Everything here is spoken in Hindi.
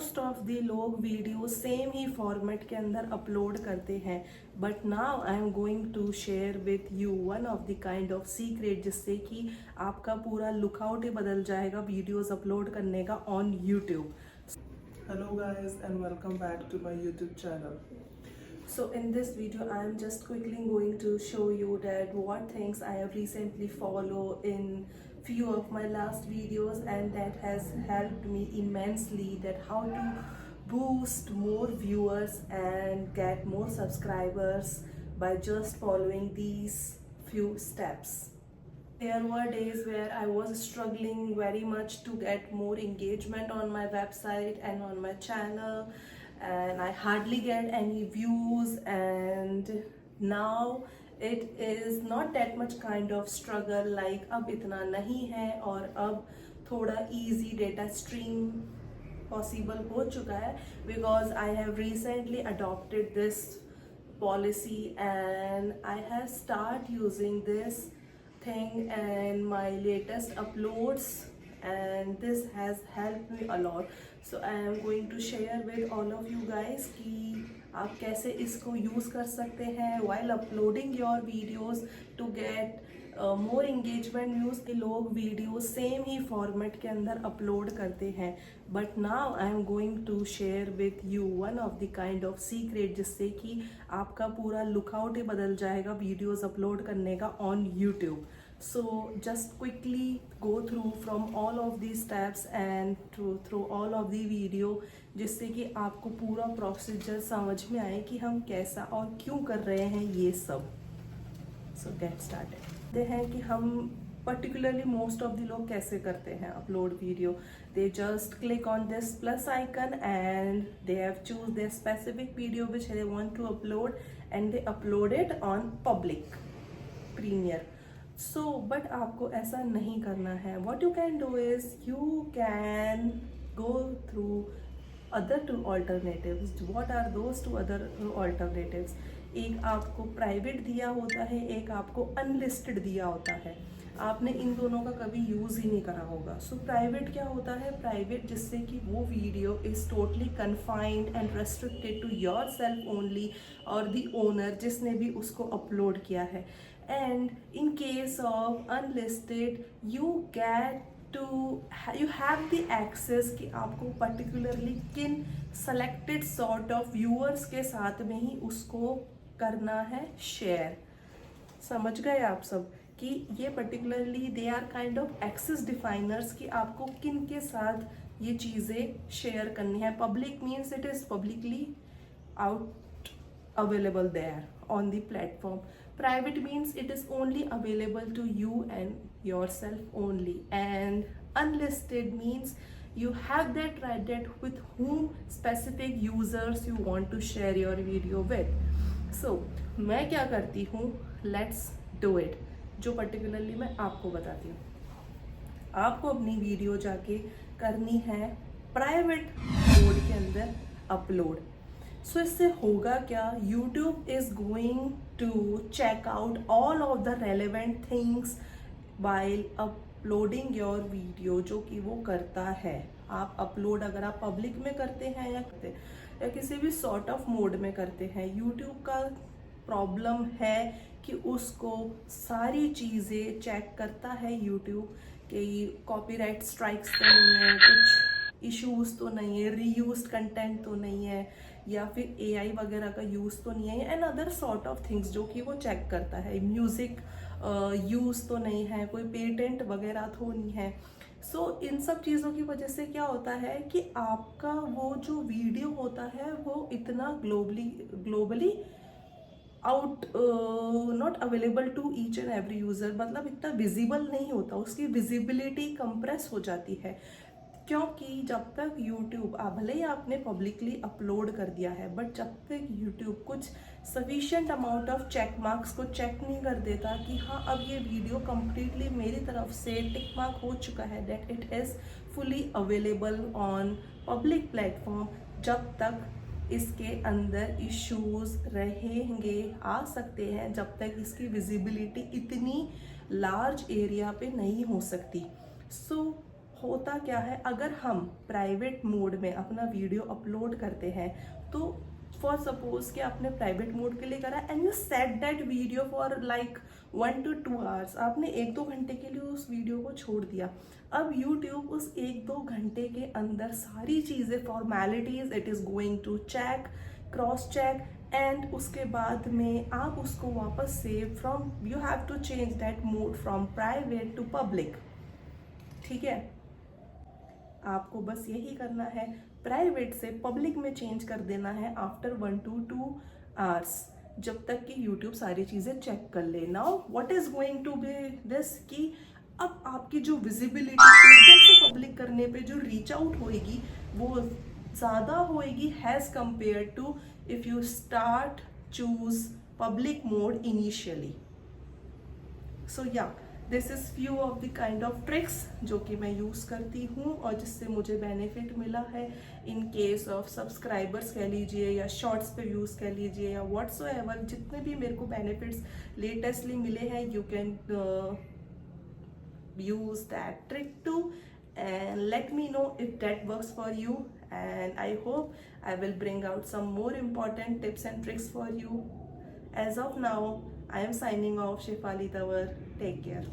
मोस्ट ऑफ द लोग वीडियो सेम ही फॉर्मेट के अंदर अपलोड करते हैं, but now I am going to share with you one of the kind of secret जिससे कि आपका पूरा लुकआउट ही बदल जाएगा वीडियोस अपलोड करने का on YouTube. Hello guys and welcome back to my YouTube channel. So in this video I am just quickly going to show you that what things I have recently followed in few of my last videos, and that has helped me immensely that how to boost more viewers and get more subscribers by just following these few steps. There were days where I was struggling very much to get more engagement on my website and on my channel, and I hardly get any views, and now it is not that much kind of struggle like अब इतना नहीं है और अब थोड़ा easy data stream possible हो चुका है, because I have recently adopted this policy and I have started using this thing in my latest uploads, and this has helped me a lot. So I am going to share with all of you guys कि आप कैसे इसको यूज़ कर सकते हैं while uploading your videos to get more engagement views. लोग वीडियो सेम ही फॉर्मेट के अंदर अपलोड करते हैं, but now I am going to share with you one of the kind of secret जिससे कि आपका पूरा लुकआउट ही बदल जाएगा वीडियोस अपलोड करने का on YouTube. So just quickly go through from all of these steps and through all of the video जिससे कि आपको पूरा प्रोसीजर समझ में आए कि हम कैसा और क्यों कर रहे हैं ये सब. So get started. देखते हैं कि हम particularly most of the लोग कैसे करते हैं upload video. They just click on this plus icon and they have choose their specific video which they want to upload and they upload it on public premiere. So but आपको ऐसा नहीं करना है. What you can do is you can go through other two alternatives. What are those two other alternatives? एक आपको प्राइवेट दिया होता है, एक आपको अनलिस्टेड दिया होता है. आपने इन दोनों का कभी यूज़ ही नहीं करा होगा. सो प्राइवेट क्या होता है? प्राइवेट जिससे कि वो video is totally confined and restricted to yourself only और द ओनर जिसने भी उसको अपलोड किया है. And in case of unlisted you have the access कि आपको particularly किन selected sort of viewers के साथ में ही उसको करना है शेयर. समझ गए आप सब कि ये particularly they are kind of access definers कि आपको किन के साथ ये चीज़ें शेयर करनी है. Public means it is publicly out available there on the platform. Private means it is only available to you and yourself only, and unlisted means you have that right that with whom specific users you want to share your video with. So मैं क्या करती हूँ, let's do it. जो particularly मैं आपको बताती हूँ. आपको अपनी वीडियो जाके करनी है प्राइवेट मोड के अंदर अपलोड. सो इससे होगा क्या? YouTube is going to check out all of the relevant things while uploading your video, जो कि वो करता है. आप अपलोड अगर आप पब्लिक में करते हैं या किसी भी सॉर्ट ऑफ मोड में करते हैं, YouTube का प्रॉब्लम है कि उसको सारी चीज़ें चेक करता है YouTube कि कॉपीराइट स्ट्राइक्स तो नहीं है, कुछ इश्यूज तो नहीं है, रीयूज्ड कंटेंट तो नहीं है, या फिर AI वगैरह का यूज़ तो नहीं है, and other sort of things जो कि वो चेक करता है. म्यूज़िक यूज़ तो नहीं है, कोई पेटेंट वगैरह तो नहीं है. सो इन सब चीज़ों की वजह से क्या होता है कि आपका वो जो वीडियो होता है वो इतना globally out not available to each and every user, मतलब इतना विजिबल नहीं होता, उसकी विजिबिलिटी कंप्रेस हो जाती है. क्योंकि जब तक YouTube भले ही आपने पब्लिकली अपलोड कर दिया है, बट जब तक YouTube कुछ sufficient amount of check marks को चेक नहीं कर देता कि हाँ अब ये वीडियो कम्प्लीटली मेरी तरफ से टिक मार्क हो चुका है that it is fully available on public platform, जब तक इसके अंदर इश्यूज रहेंगे, आ सकते हैं, जब तक इसकी विजिबिलिटी इतनी लार्ज एरिया पे नहीं हो सकती. सो होता क्या है, अगर हम प्राइवेट मोड में अपना वीडियो अपलोड करते हैं तो फॉर सपोज कि आपने प्राइवेट मोड के लिए करा and you set that video for like 1 to 2 hours, आपने 1-2 घंटे के लिए उस वीडियो को छोड़ दिया। अब यूट्यूब उस 1-2 घंटे के अंदर सारी चीज़ें formalities it is going to check, cross check, and उसके बाद में आप उसको वापस से you have to change that mode from private to public. ठीक है, आपको बस यही करना है, प्राइवेट से पब्लिक में चेंज कर देना है आफ्टर 1 to 2 hours, जब तक कि यूट्यूब सारी चीज़ें चेक कर ले। Now what is going to be this कि अब आपकी जो विजिबिलिटी एकदम से पब्लिक करने पे जो रीच आउट होएगी वो ज़्यादा होएगी as compare to if you start choose public mode initially. So yeah this is few of the kind of tricks जो कि मैं यूज़ करती हूँ और जिससे मुझे बेनिफिट मिला है इन केस ऑफ सब्सक्राइबर्स कह लीजिए या शॉर्ट्स पे व्यूज़ कह लीजिए या व्हाट्सोएवर, जितने भी मेरे को बेनिफिट्स लेटेस्टली मिले हैं, you can use that trick too and let me know if that works for you, and I hope I will bring out some more important tips and tricks for you. As of now, I am signing off. Shefali Tawar. Take care.